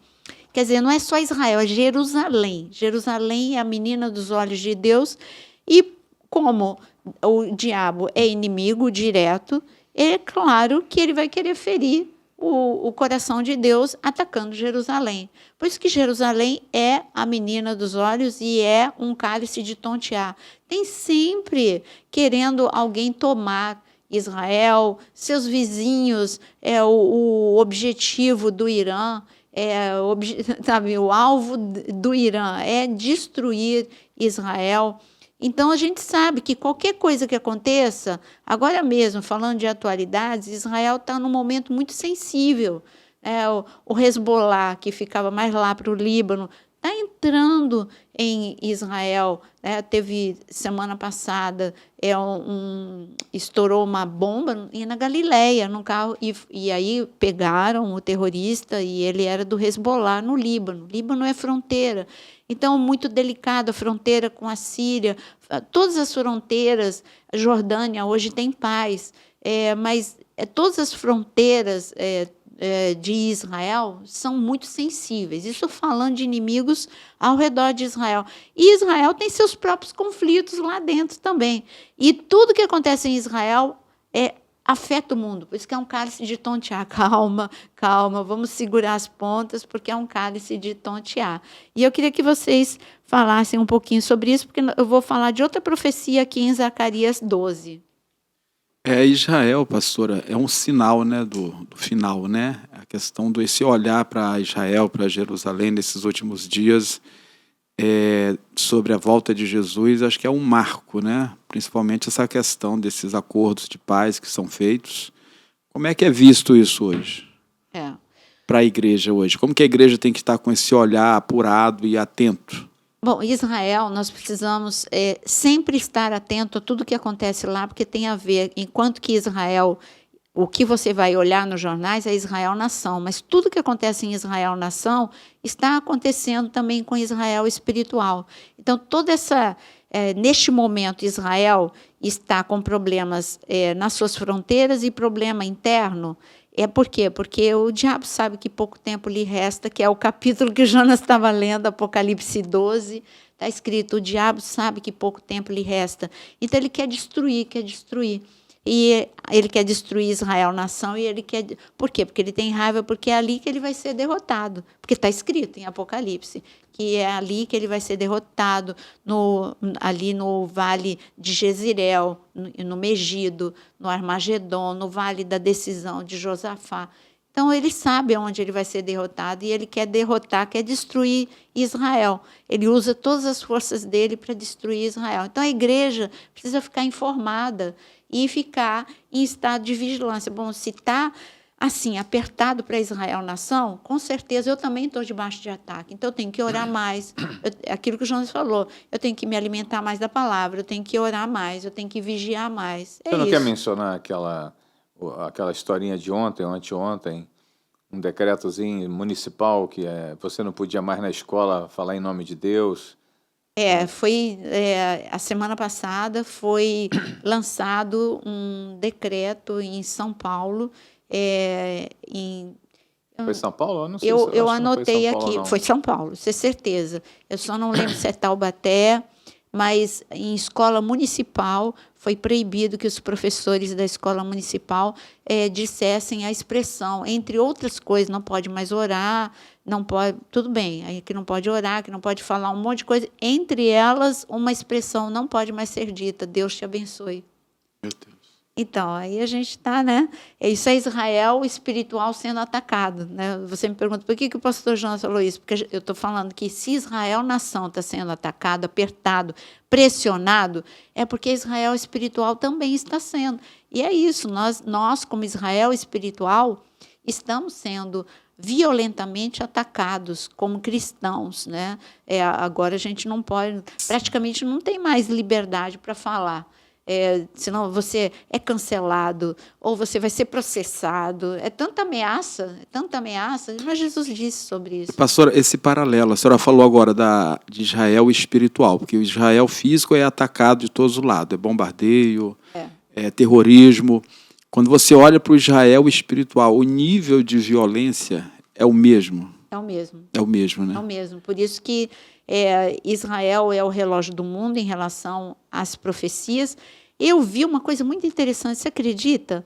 Quer dizer, não é só Israel, é Jerusalém. Jerusalém é a menina dos olhos de Deus. E como o diabo é inimigo direto, é claro que ele vai querer ferir o coração de Deus atacando Jerusalém. Por isso que Jerusalém é a menina dos olhos e é um cálice de tontear. Tem sempre querendo alguém tomar Israel, seus vizinhos, o objetivo do Irã, sabe, o alvo do Irã é destruir Israel. Então, a gente sabe que qualquer coisa que aconteça, agora mesmo, falando de atualidades, Israel está num momento muito sensível. O Hezbollah, que ficava mais lá para o Líbano, está entrando em Israel. Teve, semana passada, estourou uma bomba na Galileia, num carro, e aí pegaram o terrorista, e ele era do Hezbollah, no Líbano. Líbano é fronteira. Então, muito delicada a fronteira com a Síria. Todas as fronteiras, a Jordânia hoje tem paz, mas todas as fronteiras de Israel são muito sensíveis. Isso falando de inimigos ao redor de Israel. E Israel tem seus próprios conflitos lá dentro também. E tudo que acontece em Israel afeta o mundo. Por isso que é um cálice de tontear. Calma, calma, vamos segurar as pontas, porque é um cálice de tontear. E eu queria que vocês falassem um pouquinho sobre isso, porque eu vou falar de outra profecia aqui em Zacarias 12. Israel, pastora, é um sinal, né, do final, né? A questão desse olhar para Israel, para Jerusalém nesses últimos dias, sobre a volta de Jesus, acho que é um marco, né? Principalmente essa questão desses acordos de paz que são feitos. Como é que é visto isso hoje? Para a igreja hoje? Como que a igreja tem que estar com esse olhar apurado e atento? Bom, Israel, nós precisamos sempre estar atento a tudo que acontece lá, porque tem a ver, enquanto que Israel, o que você vai olhar nos jornais é Israel nação, mas tudo que acontece em Israel nação está acontecendo também com Israel espiritual. Então, neste momento, Israel está com problemas nas suas fronteiras e problema interno. Por quê? Porque o diabo sabe que pouco tempo lhe resta, que é o capítulo que Jonas estava lendo, Apocalipse 12, está escrito, o diabo sabe que pouco tempo lhe resta. Então, ele quer destruir. E ele quer destruir Israel, nação, e ele quer... Por quê? Porque ele tem raiva, porque é ali que ele vai ser derrotado. Porque está escrito em Apocalipse, que é ali que ele vai ser derrotado, ali no vale de Jezreel, no Megido, no Armagedon, no vale da decisão de Josafá. Então, ele sabe onde ele vai ser derrotado, e ele quer derrotar, quer destruir Israel. Ele usa todas as forças dele para destruir Israel. Então, a igreja precisa ficar informada e ficar em estado de vigilância. Bom, se está assim, apertado para Israel nação, com certeza eu também estou debaixo de ataque. Então, eu tenho que orar mais. Aquilo que o Jonas falou, eu tenho que me alimentar mais da palavra, eu tenho que orar mais, eu tenho que vigiar mais. Você não quer mencionar aquela historinha de ontem ou anteontem, um decretozinho municipal que você não podia mais na escola falar em nome de Deus? A semana passada foi lançado um decreto em São Paulo. Foi São Paulo? Eu não sei. Eu anotei aqui. Foi São Paulo, com certeza. Eu só não lembro se é Taubaté, mas em escola municipal foi proibido que os professores da escola municipal dissessem a expressão, entre outras coisas, não pode mais orar, não pode, tudo bem, aí que não pode orar, que não pode falar um monte de coisa, entre elas uma expressão não pode mais ser dita, Deus te abençoe. Meu Deus. Então, aí a gente está, né? Isso é Israel espiritual sendo atacado, né? Você me pergunta, por que o pastor Jonas falou isso? Porque eu estou falando que se Israel nação está sendo atacado, apertado, pressionado, é porque Israel espiritual também está sendo. E é isso, nós como Israel espiritual, estamos sendo violentamente atacados como cristãos, né? Agora a gente não pode, praticamente não tem mais liberdade para falar. Senão você é cancelado, ou você vai ser processado. É tanta ameaça, mas Jesus disse sobre isso. Pastora, esse paralelo, a senhora falou agora de Israel espiritual, porque o Israel físico é atacado de todos os lados, é bombardeio, é terrorismo. Quando você olha para o Israel espiritual, o nível de violência é o mesmo. É o mesmo. É o mesmo, né? É o mesmo. Por isso que Israel é o relógio do mundo em relação às profecias. Eu vi uma coisa muito interessante, você acredita?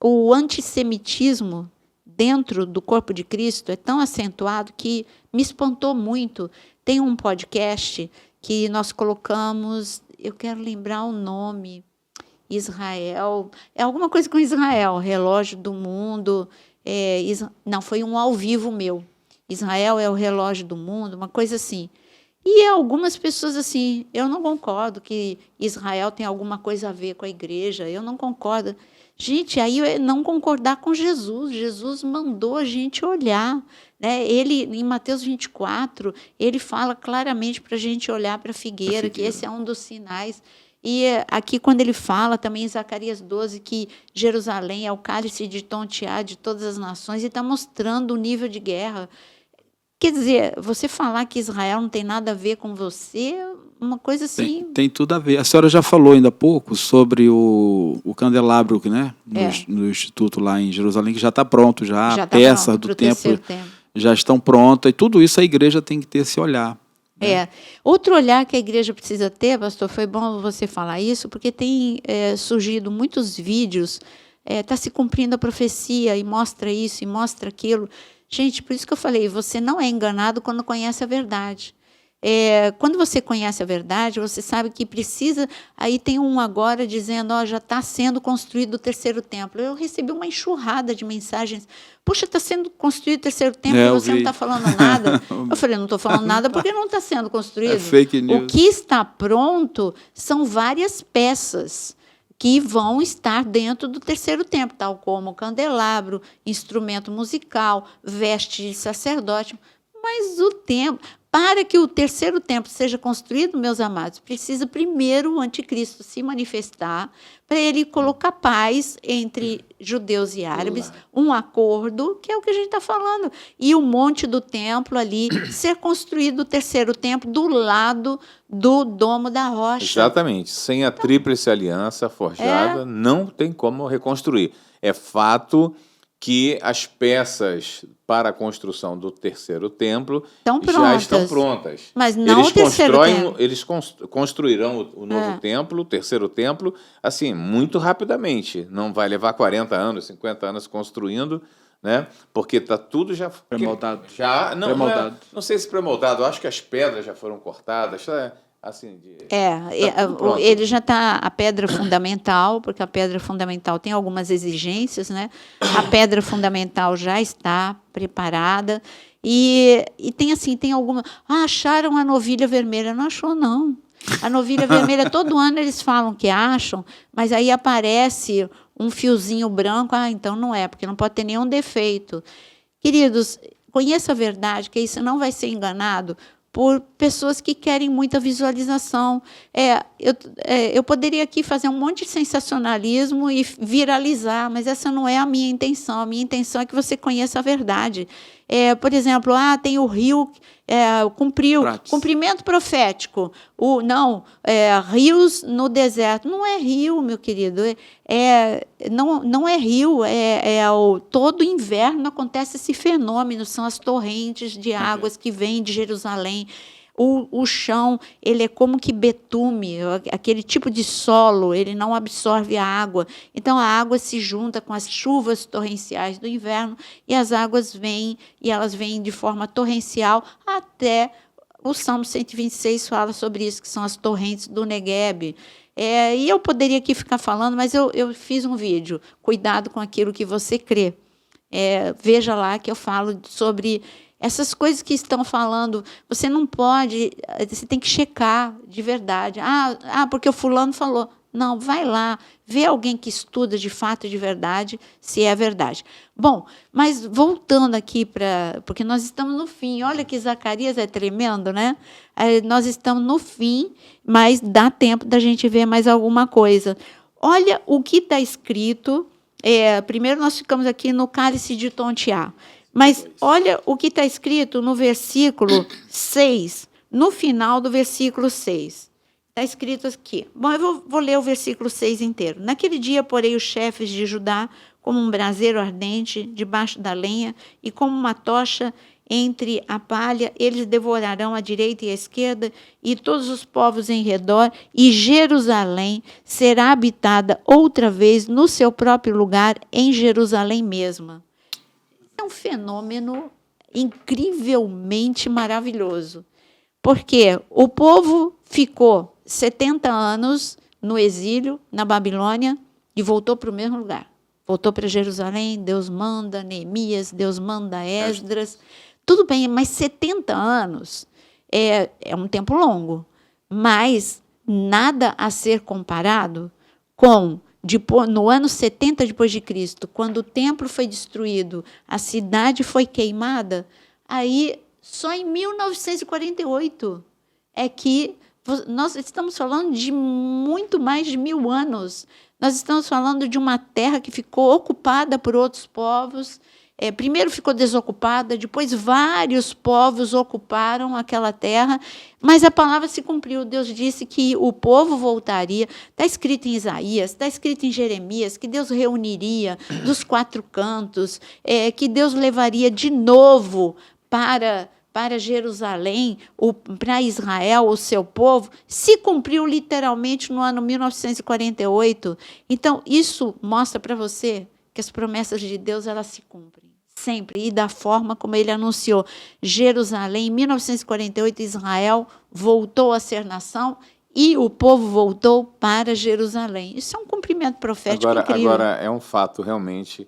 o antissemitismo dentro do corpo de Cristo é tão acentuado que me espantou muito. Tem um podcast que nós colocamos, eu quero lembrar o nome, Israel, é alguma coisa com Israel, Relógio do Mundo, não, foi um ao vivo meu, Israel é o relógio do mundo, uma coisa assim. E algumas pessoas assim, eu não concordo que Israel tem alguma coisa a ver com a igreja, eu não concordo. Gente, aí é não concordar com Jesus. Jesus mandou a gente olhar, né? Ele, em Mateus 24, ele fala claramente para a gente olhar para a figueira, que esse é um dos sinais. E aqui, quando ele fala, também em Zacarias 12, que Jerusalém é o cálice de tontear de todas as nações, e está mostrando o nível de guerra. Quer dizer, você falar que Israel não tem nada a ver com você, uma coisa assim... Tem tudo a ver. A senhora já falou ainda há pouco sobre o candelabro, né? No Instituto lá em Jerusalém, que já está pronto, já peças do templo já estão prontas, e tudo isso a igreja tem que ter esse olhar. Né? Outro olhar que a igreja precisa ter, pastor, foi bom você falar isso, porque tem surgido muitos vídeos, está se cumprindo a profecia, e mostra isso, e mostra aquilo. Gente, por isso que eu falei, você não é enganado quando conhece a verdade. Quando você conhece a verdade, você sabe que precisa... Aí tem um agora dizendo, já está sendo construído o terceiro templo. Eu recebi uma enxurrada de mensagens. Puxa, está sendo construído o terceiro templo e você não está falando nada. Eu falei, não estou falando nada porque não está sendo construído. É fake news. O que está pronto são várias peças que vão estar dentro do terceiro templo, tal como candelabro, instrumento musical, veste de sacerdote. Mas o templo... Para que o terceiro templo seja construído, meus amados, precisa primeiro o anticristo se manifestar, para ele colocar paz entre judeus e árabes, um acordo, que é o que a gente está falando, e o monte do templo ali ser construído, o terceiro templo, do lado do Domo da Rocha. Exatamente. Sem a tríplice aliança forjada, não tem como reconstruir. É fato que as peças para a construção do terceiro templo já estão prontas. Mas não o terceiro templo. Eles construirão o novo templo, o terceiro templo, assim, muito rapidamente. Não vai levar 40 anos, 50 anos construindo, né? Porque está tudo já... Pré-moldado. Não sei se pré-moldado, acho que as pedras já foram cortadas, assim, ele já está a pedra fundamental, porque a pedra fundamental tem algumas exigências, né? A pedra fundamental já está preparada e tem assim, tem alguma... acharam a novilha vermelha. Não achou, não. A novilha vermelha, todo ano eles falam que acham, mas aí aparece um fiozinho branco, então não é, porque não pode ter nenhum defeito. Queridos, conheça a verdade, que isso não vai ser enganado por pessoas que querem muita visualização. Eu poderia aqui fazer um monte de sensacionalismo e viralizar, mas essa não é a minha intenção. A minha intenção é que você conheça a verdade. Por exemplo, tem o rio, cumpriu, cumprimento profético. Rios no deserto. Não é rio, meu querido. Não é rio. Todo inverno acontece esse fenômeno, são as torrentes de águas que vêm de Jerusalém. O chão, ele é como que betume, aquele tipo de solo, ele não absorve a água. Então, a água se junta com as chuvas torrenciais do inverno e as águas vêm, e elas vêm de forma torrencial até o Salmo 126 fala sobre isso, que são as torrentes do Negueb. E eu poderia aqui ficar falando, mas eu fiz um vídeo. Cuidado com aquilo que você crê. Veja lá que eu falo sobre... essas coisas que estão falando, você não pode, você tem que checar de verdade. Porque o fulano falou. Não, vai lá, vê alguém que estuda de fato e de verdade, se é verdade. Bom, mas voltando aqui porque nós estamos no fim. Olha que Zacarias é tremendo, né? Nós estamos no fim, mas dá tempo da gente ver mais alguma coisa. Olha o que está escrito. Primeiro nós ficamos aqui no cálice de tontear. Mas olha o que está escrito no versículo 6, no final do versículo 6. Está escrito aqui. Bom, eu vou ler o versículo 6 inteiro. Naquele dia, porei os chefes de Judá como um braseiro ardente debaixo da lenha e como uma tocha entre a palha, eles devorarão à direita e à esquerda, e todos os povos em redor, e Jerusalém será habitada outra vez no seu próprio lugar, em Jerusalém mesma. É um fenômeno incrivelmente maravilhoso, porque o povo ficou 70 anos no exílio, na Babilônia, e voltou para o mesmo lugar. Voltou para Jerusalém, Deus manda Neemias, Deus manda Esdras. Tudo bem, mas 70 anos é um tempo longo, mas nada a ser comparado com no ano 70 depois de Cristo, quando o templo foi destruído, a cidade foi queimada, aí só em 1948 é que nós estamos falando de muito mais de 1000 anos. Nós estamos falando de uma terra que ficou ocupada por outros povos. Primeiro ficou desocupada, depois vários povos ocuparam aquela terra, mas a palavra se cumpriu. Deus disse que o povo voltaria. Está escrito em Isaías, está escrito em Jeremias, que Deus reuniria dos 4 cantos, que Deus levaria de novo para Jerusalém, para Israel, o seu povo. Se cumpriu literalmente no ano 1948. Então, isso mostra para você que as promessas de Deus, elas se cumprem sempre, e da forma como ele anunciou. Jerusalém, em 1948, Israel voltou a ser nação e o povo voltou para Jerusalém. Isso é um cumprimento profético incrível. Agora, é um fato realmente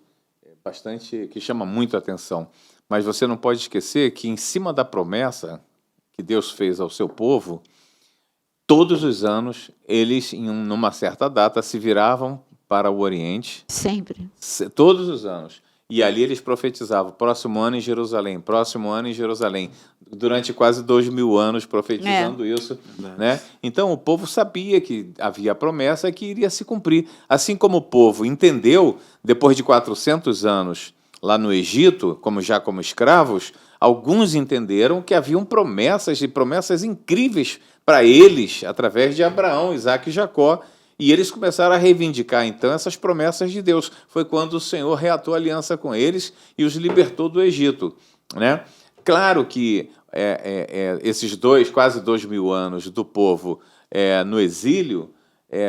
bastante que chama muito a atenção. Mas você não pode esquecer que, em cima da promessa que Deus fez ao seu povo, todos os anos, eles, numa certa data, se viravam para o Oriente. Sempre. Todos os anos. E ali eles profetizavam, próximo ano em Jerusalém, próximo ano em Jerusalém, durante quase 2000 anos profetizando isso. Né? Então, o povo sabia que havia a promessa que iria se cumprir. Assim como o povo entendeu, depois de 400 anos lá no Egito, como escravos, alguns entenderam que haviam promessas, e promessas incríveis para eles, através de Abraão, Isaque e Jacó. E eles começaram a reivindicar, então, essas promessas de Deus. Foi quando o Senhor reatou a aliança com eles e os libertou do Egito. Né? Claro que esses quase 2000 anos do povo no exílio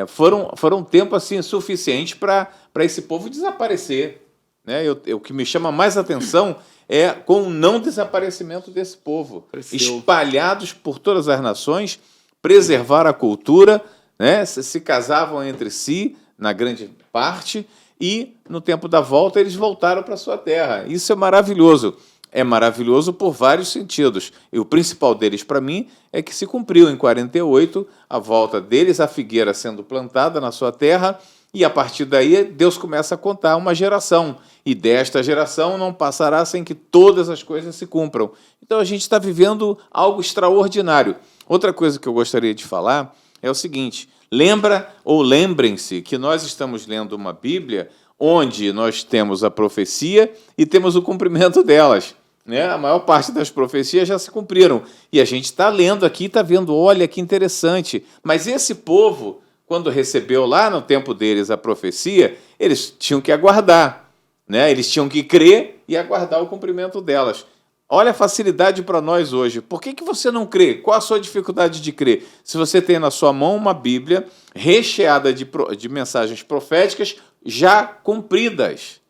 foram um tempo assim, suficiente para esse povo desaparecer. Né? O que me chama mais atenção é com o não desaparecimento desse povo. Espalhados por todas as nações, preservar a cultura, né? Se casavam entre si, na grande parte, e no tempo da volta eles voltaram para a sua terra. Isso é maravilhoso. É maravilhoso por vários sentidos. E o principal deles, para mim, é que se cumpriu em 48 a volta deles, a figueira sendo plantada na sua terra, e a partir daí Deus começa a contar uma geração. E desta geração não passará sem que todas as coisas se cumpram. Então a gente está vivendo algo extraordinário. Outra coisa que eu gostaria de falar é o seguinte: lembrem-se que nós estamos lendo uma Bíblia onde nós temos a profecia e temos o cumprimento delas. Né? A maior parte das profecias já se cumpriram. E a gente está lendo aqui e está vendo, olha que interessante. Mas esse povo, quando recebeu lá no tempo deles a profecia, eles tinham que aguardar. Né? Eles tinham que crer e aguardar o cumprimento delas. Olha a facilidade para nós hoje. Por que você não crê? Qual a sua dificuldade de crer? Se você tem na sua mão uma Bíblia recheada de mensagens proféticas já cumpridas.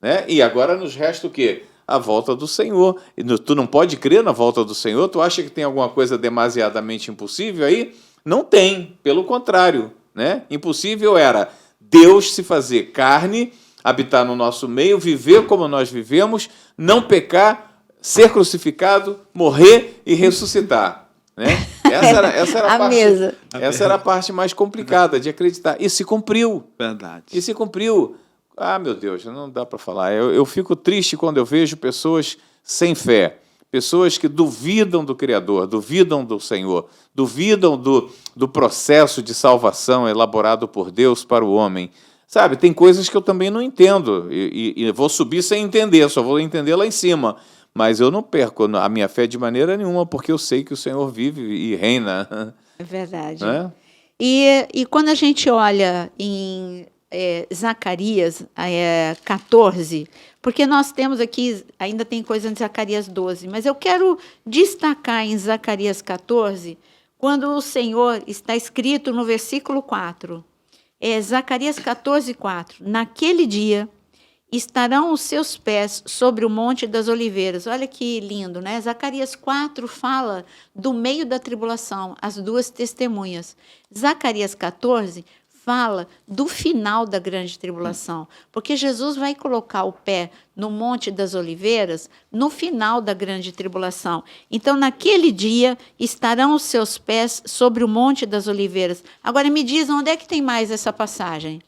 Né? E agora nos resta o quê? A volta do Senhor. Tu não pode crer na volta do Senhor? Tu acha que tem alguma coisa demasiadamente impossível aí? Não tem, pelo contrário. Né? Impossível era Deus se fazer carne, habitar no nosso meio, viver como nós vivemos, não pecar, ser crucificado, morrer e ressuscitar. Né? Essa era a parte mais complicada de acreditar. E se cumpriu. Verdade. E se cumpriu. Ah, meu Deus, não dá para falar. Eu fico triste quando eu vejo pessoas sem fé, pessoas que duvidam do Criador, duvidam do Senhor, duvidam do processo de salvação elaborado por Deus para o homem. Sabe, tem coisas que eu também não entendo e vou subir sem entender, só vou entender lá em cima. Mas eu não perco a minha fé de maneira nenhuma, porque eu sei que o Senhor vive e reina. É verdade. Né? E quando a gente olha Zacarias 14, porque nós temos aqui, ainda tem coisa em Zacarias 12, mas eu quero destacar em Zacarias 14, quando o Senhor, está escrito no versículo 4, Zacarias 14, 4, naquele dia estarão os seus pés sobre o Monte das Oliveiras. Olha que lindo, né? Zacarias 4 fala do meio da tribulação, as duas testemunhas. Zacarias 14 fala do final da grande tribulação, porque Jesus vai colocar o pé no Monte das Oliveiras no final da grande tribulação. Então, naquele dia, estarão os seus pés sobre o Monte das Oliveiras. Agora, me diz, onde é que tem mais essa passagem?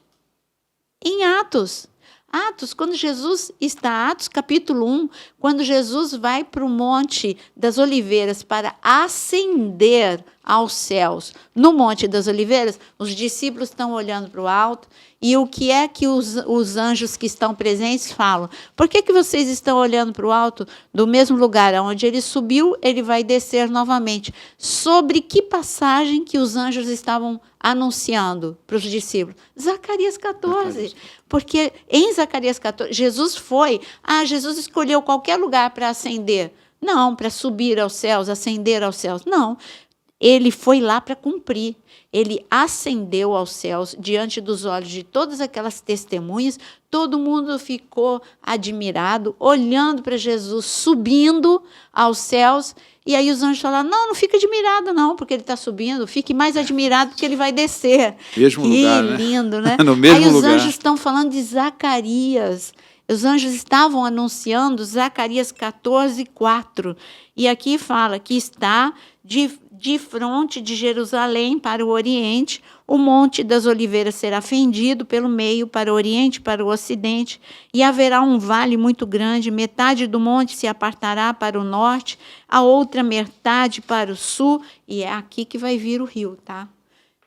Em Atos. Atos, quando Jesus está, Atos capítulo 1, quando Jesus vai para o Monte das Oliveiras para ascender aos céus. No Monte das Oliveiras, os discípulos estão olhando para o alto, e o que é que os anjos que estão presentes falam? Por que vocês estão olhando para o alto? Do mesmo lugar onde ele subiu, ele vai descer novamente. Sobre que passagem que os anjos estavam anunciando para os discípulos? Zacarias 14. Porque em Zacarias 14, Jesus escolheu qualquer lugar para ascender. Não, para subir aos céus, ascender aos céus. Não, ele foi lá para cumprir. Ele ascendeu aos céus diante dos olhos de todas aquelas testemunhas. Todo mundo ficou admirado, olhando para Jesus subindo aos céus. E aí os anjos falaram, não fica admirado não, porque ele está subindo. Fique mais admirado porque ele vai descer. Mesmo que lugar, né? Lindo, né? No mesmo aí os lugar. anjos estão falando de Zacarias. Os anjos estavam anunciando Zacarias 14, 4. E aqui fala que está de fronte de Jerusalém para o oriente, o Monte das Oliveiras será fendido pelo meio para o oriente e para o ocidente, e haverá um vale muito grande, metade do monte se apartará para o norte, a outra metade para o sul, e é aqui que vai vir o rio, tá?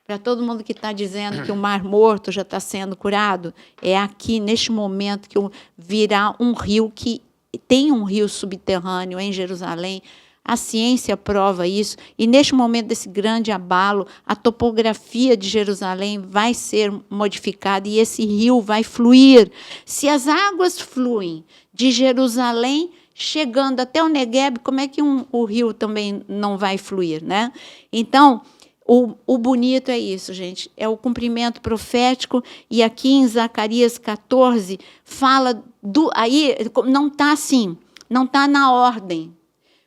Para todo mundo que está dizendo que o Mar Morto já está sendo curado, é aqui, neste momento, que virá um rio, que tem um rio subterrâneo em Jerusalém. A ciência prova isso, e neste momento desse grande abalo, a topografia de Jerusalém vai ser modificada e esse rio vai fluir. Se as águas fluem de Jerusalém, chegando até o Negueb, como é que o rio também não vai fluir, né? Então, o bonito é isso, gente, é o cumprimento profético, e aqui em Zacarias 14, fala aí não está assim, não está na ordem,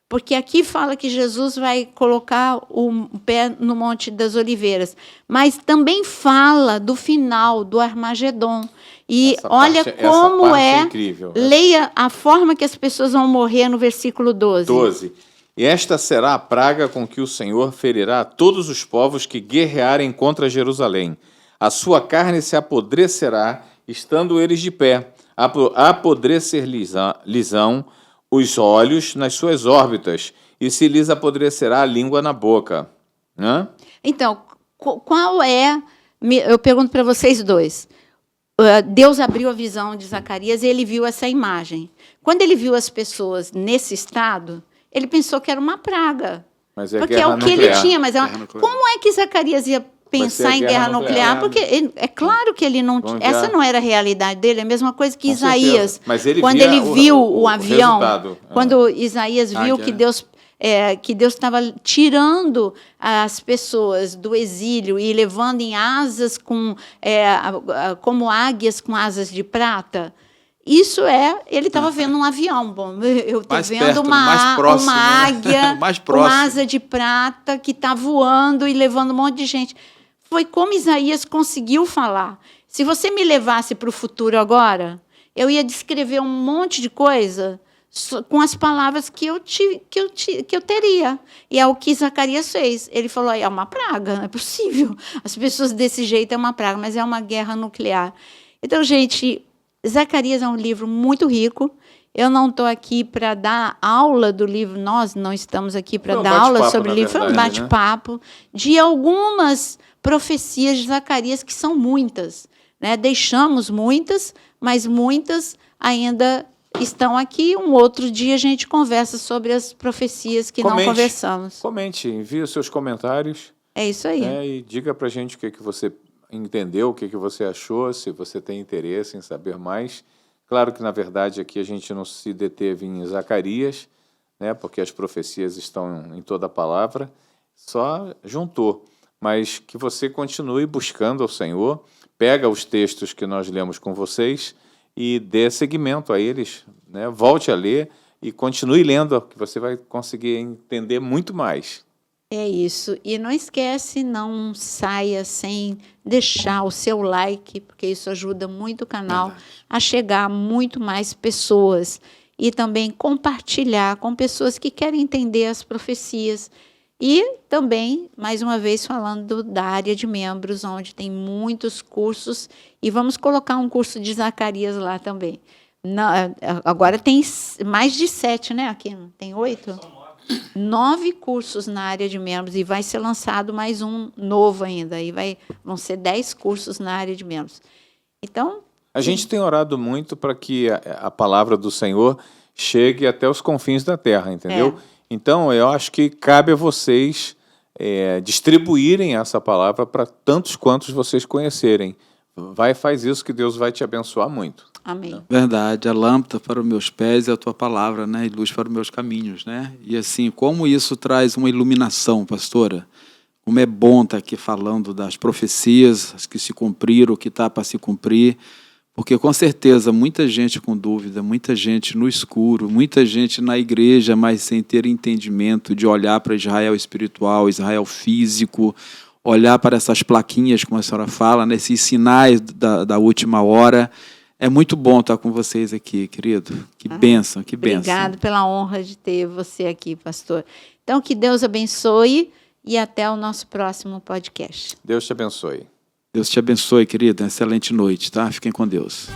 porque aqui fala que Jesus vai colocar o pé no Monte das Oliveiras, mas também fala do final, do Armagedon. E olha como é incrível. Leia a forma que as pessoas vão morrer no versículo 12. 12. E esta será a praga com que o Senhor ferirá a todos os povos que guerrearem contra Jerusalém. A sua carne se apodrecerá, estando eles de pé. Apodrecer-lhes-ão os olhos nas suas órbitas, e se lhes apodrecerá a língua na boca. Hã? Então, qual é... Eu pergunto para vocês dois. Deus abriu a visão de Zacarias e ele viu essa imagem. Quando ele viu as pessoas nesse estado, ele pensou que era uma praga. Mas porque é o que ele tinha. Mas como é que Zacarias ia pensar em guerra nuclear? Porque é claro que ele não... Essa não era a realidade dele, é a mesma coisa que Isaías. Mas ele quando ele viu o avião, resultado. Quando Isaías viu que Deus estava tirando as pessoas do exílio e levando em asas como águias com asas de prata. Isso ele estava vendo um avião. Bom, eu estou vendo uma águia com asa de prata que está voando e levando um monte de gente. Foi como Isaías conseguiu falar. Se você me levasse para o futuro agora, eu ia descrever um monte de coisa com as palavras que eu teria. E é o que Zacarias fez. Ele falou, é uma praga, não é possível. As pessoas desse jeito é uma praga, mas é uma guerra nuclear. Então, gente... Zacarias é um livro muito rico. Eu não estou aqui para dar aula do livro, nós não estamos aqui para dar aula sobre o livro, foi um bate-papo de algumas profecias de Zacarias, que são muitas. Né? Deixamos muitas, mas muitas ainda estão aqui. Um outro dia a gente conversa sobre as profecias que não conversamos. Comente, envie os seus comentários. É isso aí. E diga para a gente o que você entender o que você achou, se você tem interesse em saber mais. Claro que, na verdade, aqui a gente não se deteve em Zacarias, né, porque as profecias estão em toda a palavra, só juntou. Mas que você continue buscando ao Senhor, pega os textos que nós lemos com vocês e dê seguimento a eles, né? Volte a ler e continue lendo, que você vai conseguir entender muito mais. É isso. E não esquece, não saia sem deixar o seu like, porque isso ajuda muito o canal a chegar a muito mais pessoas. E também compartilhar com pessoas que querem entender as profecias. E também, mais uma vez, falando da área de membros, onde tem muitos cursos. E vamos colocar um curso de Zacarias lá também. Agora tem mais de 7, né? Aqui tem 8? 9 cursos na área de membros, e vai ser lançado mais um novo ainda, e vão ser 10 cursos na área de membros. Então, a gente tem orado muito para que a palavra do Senhor chegue até os confins da terra, entendeu? Então, eu acho que cabe a vocês distribuírem essa palavra para tantos quantos vocês conhecerem. Faz isso que Deus vai te abençoar muito. Amém. Verdade, a lâmpada para os meus pés é a tua palavra, né? E luz para os meus caminhos, né? E assim, como isso traz uma iluminação, pastora? Como é bom estar aqui falando das profecias, as que se cumpriram, o que está para se cumprir, porque com certeza muita gente com dúvida, muita gente no escuro, muita gente na igreja, mas sem ter entendimento de olhar para Israel espiritual, Israel físico, olhar para essas plaquinhas, como a senhora fala, né? Esses sinais da última hora. É muito bom estar com vocês aqui, querido. Que bênção, que bênção. Obrigado pela honra de ter você aqui, pastor. Então, que Deus abençoe e até o nosso próximo podcast. Deus te abençoe. Deus te abençoe, querido. Excelente noite, tá? Fiquem com Deus.